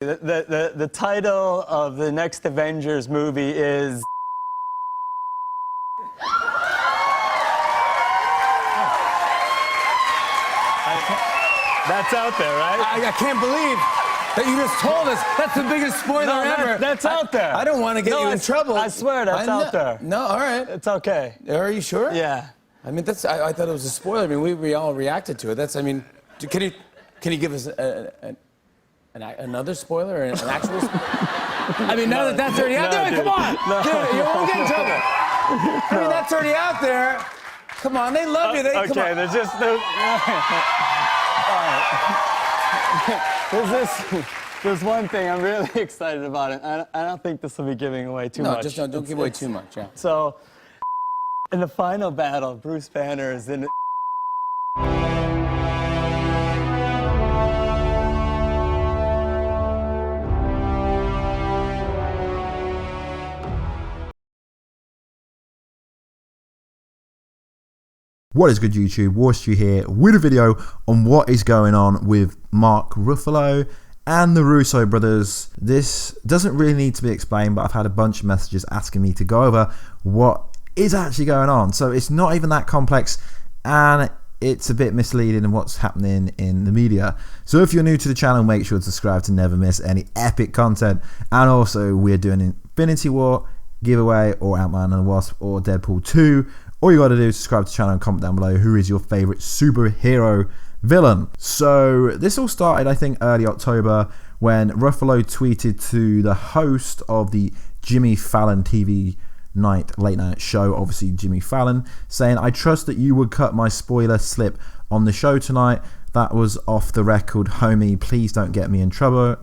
The title of the next Avengers movie is... That's out there, right? I can't believe that you just told us. That's the biggest spoiler ever. That's out there. I don't want to get you in trouble. I swear that's out there. No, all right. It's okay. Are you sure? Yeah. I mean, that's. I thought it was a spoiler. I mean, we all reacted to it. That's. I mean, can you give us another spoiler or an actual? I mean, now that's already out there. Come on, dude, you won't get in trouble. I mean, that's already out there. Come on, they love you. Okay, come on. There's one thing I'm really excited about, and I don't think this will be giving away too much. No, just don't give away too much. Yeah. So, in the final battle, Bruce Banner is in. What is good, YouTube? Warstu here with a video on what is going on with Mark Ruffalo and the Russo brothers. This doesn't really need to be explained, but I've had a bunch of messages asking me to go over what is actually going on. So it's not even that complex, and it's a bit misleading in what's happening in the media. So if you're new to the channel, make sure to subscribe to never miss any epic content. And also, we're doing Infinity War giveaway, or Ant-Man and the Wasp, or Deadpool 2. All you got to do is subscribe to the channel and comment down below who is your favorite superhero villain. So this all started, I think, early October when Ruffalo tweeted to the host of the Jimmy Fallon TV late night show, obviously Jimmy Fallon, saying, "I trust that you would cut my spoiler slip on the show tonight. That was off the record, homie. Please don't get me in trouble."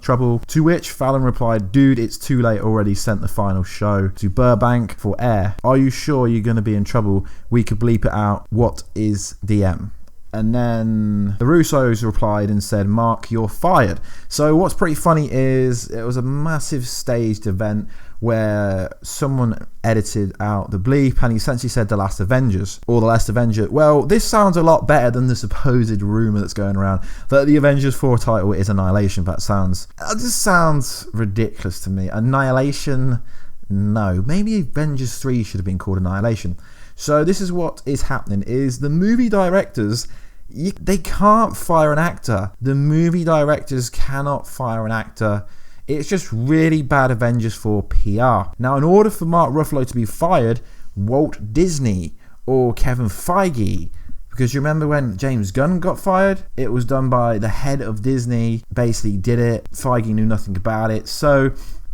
To which Fallon replied, "Dude, it's too late already. Sent the final show to Burbank for air. Are you sure you're going to be in trouble? We could bleep it out. What is DM?" And then the Russos replied and said, "Mark, you're fired." So what's pretty funny is it was a massive staged event where someone edited out the bleep and he essentially said the last Avengers, or the last Avenger. Well, this sounds a lot better than the supposed rumor that's going around that the Avengers 4 title is Annihilation. That just sounds ridiculous to me. Annihilation? No. Maybe Avengers 3 should have been called Annihilation. So this is what is happening, is the movie directors, they can't fire an actor. The movie directors cannot fire an actor. It's just really bad Avengers 4 PR. Now, in order for Mark Ruffalo to be fired, Walt Disney or Kevin Feige, because you remember when James Gunn got fired? It was done by the head of Disney, basically did it. Feige knew nothing about it. So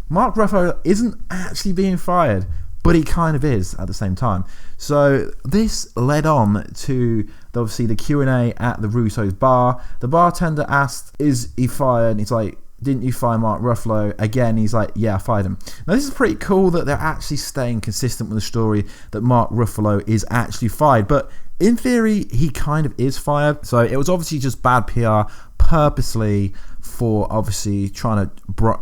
Mark Ruffalo isn't actually being fired, but he kind of is at the same time. So this led on to obviously the Q&A at the Russo's bar. The bartender asked, "Is he fired?" And he's like, "Didn't you fire Mark Ruffalo?" Again, he's like, "Yeah, I fired him." Now, this is pretty cool that they're actually staying consistent with the story that Mark Ruffalo is actually fired. But in theory, he kind of is fired. So it was obviously just bad PR purposely for obviously trying to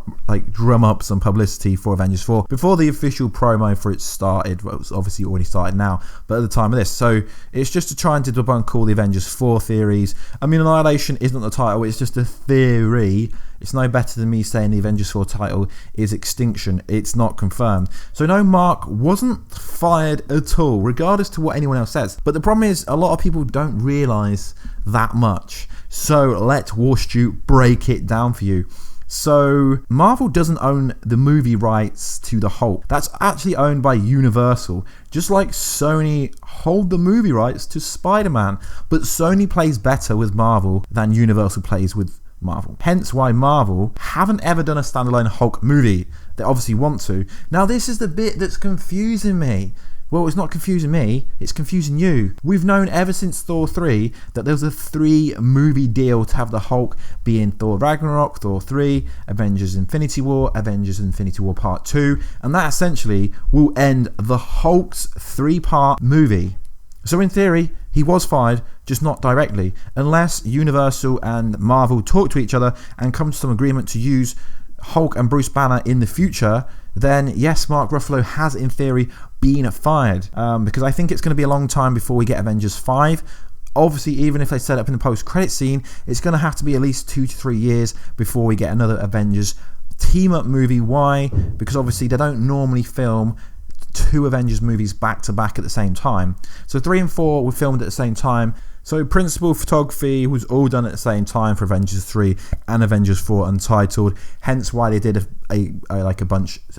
drum up some publicity for Avengers 4 before the official promo for it started. Well, it was obviously already started now, but at the time of this. So it's just to try and debunk all the Avengers 4 theories. I mean, Annihilation isn't the title, it's just a theory. It's no better than me saying the Avengers 4 title is Extinction. It's not confirmed. So no, Mark wasn't fired at all, regardless to what anyone else says. But the problem is, a lot of people don't realise that much. So let Warstu break it down for you. So Marvel doesn't own the movie rights to the Hulk. That's actually owned by Universal. Just like Sony hold the movie rights to Spider-Man. But Sony plays better with Marvel than Universal plays with Marvel. Hence why Marvel haven't ever done a standalone Hulk movie. They obviously want to. Now this is the bit that's confusing me. Well, it's not confusing me, it's confusing you. We've known ever since Thor 3 that there was a 3-movie deal to have the Hulk be in Thor Ragnarok, Thor 3, Avengers Infinity War, Avengers Infinity War Part 2, and that essentially will end the Hulk's 3-part movie. So in theory, he was fired, just not directly, unless Universal and Marvel talk to each other and come to some agreement to use Hulk and Bruce Banner in the future. Then yes, Mark Ruffalo has in theory been fired, because I think it's going to be a long time before we get Avengers 5. obviously, even if they set up in the post-credit scene, it's going to have to be at least 2 to 3 years before we get another Avengers team-up movie. Why? Because obviously they don't normally film 2 Avengers movies back to back at the same time. So 3 and 4 were filmed at the same time. So principal photography was all done at the same time for Avengers 3 and Avengers 4 Untitled. Hence why they did a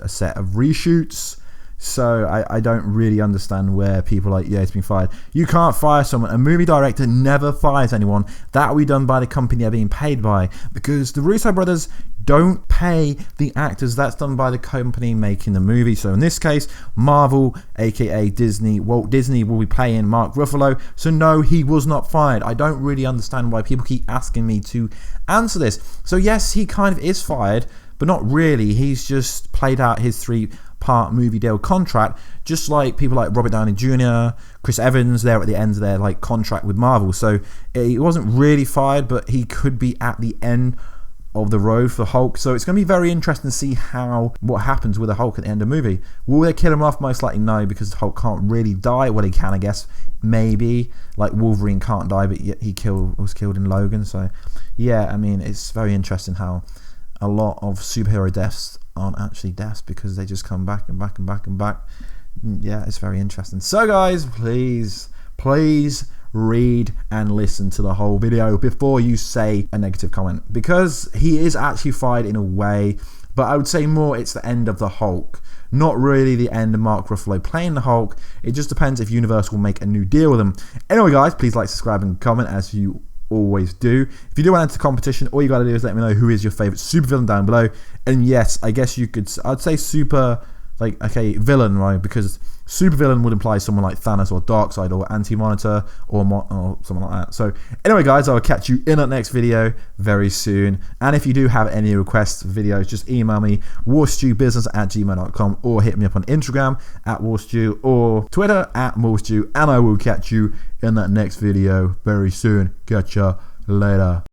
set of reshoots. So I don't really understand where people are like, yeah, it's been fired. You can't fire someone. A movie director never fires anyone. That will be done by the company they're being paid by, because the Russo brothers don't pay the actors. That's done by the company making the movie. So in this case, Marvel, aka Disney, Walt Disney, will be paying Mark Ruffalo. So no, he was not fired. I don't really understand why people keep asking me to answer this. So yes, he kind of is fired, but not really. He's just played out his 3-part movie deal contract, just like people like Robert Downey Jr., Chris Evans, they're at the end of their contract with Marvel. So he wasn't really fired, but he could be at the end of the road for Hulk. So it's going to be very interesting to see what happens with the Hulk at the end of the movie. Will they kill him off? Most likely no, because Hulk can't really die. Well, he can, I guess, maybe. Like Wolverine can't die, but yet he was killed in Logan. So yeah, I mean, it's very interesting how a lot of superhero deaths aren't actually deaths, because they just come back and back and back and back. Yeah, it's very interesting. So guys, please read and listen to the whole video before you say a negative comment, because he is actually fired in a way, but I would say more it's the end of the Hulk, not really the end of Mark Ruffalo playing the Hulk. It just depends if Universal will make a new deal with him. Anyway guys, please like, subscribe and comment as you always do. If you do want to enter the competition, all you gotta do is let me know who is your favorite supervillain down below. And yes, I guess I'd say villain, right? Because supervillain would imply someone like Thanos or Darkseid or Anti-Monitor or someone like that. So anyway guys, I'll catch you in that next video very soon. And if you do have any requests for videos, just email me, warstubusiness@gmail.com, or hit me up on Instagram @warstu or Twitter @warstu, and I will catch you in that next video very soon. Catch ya later.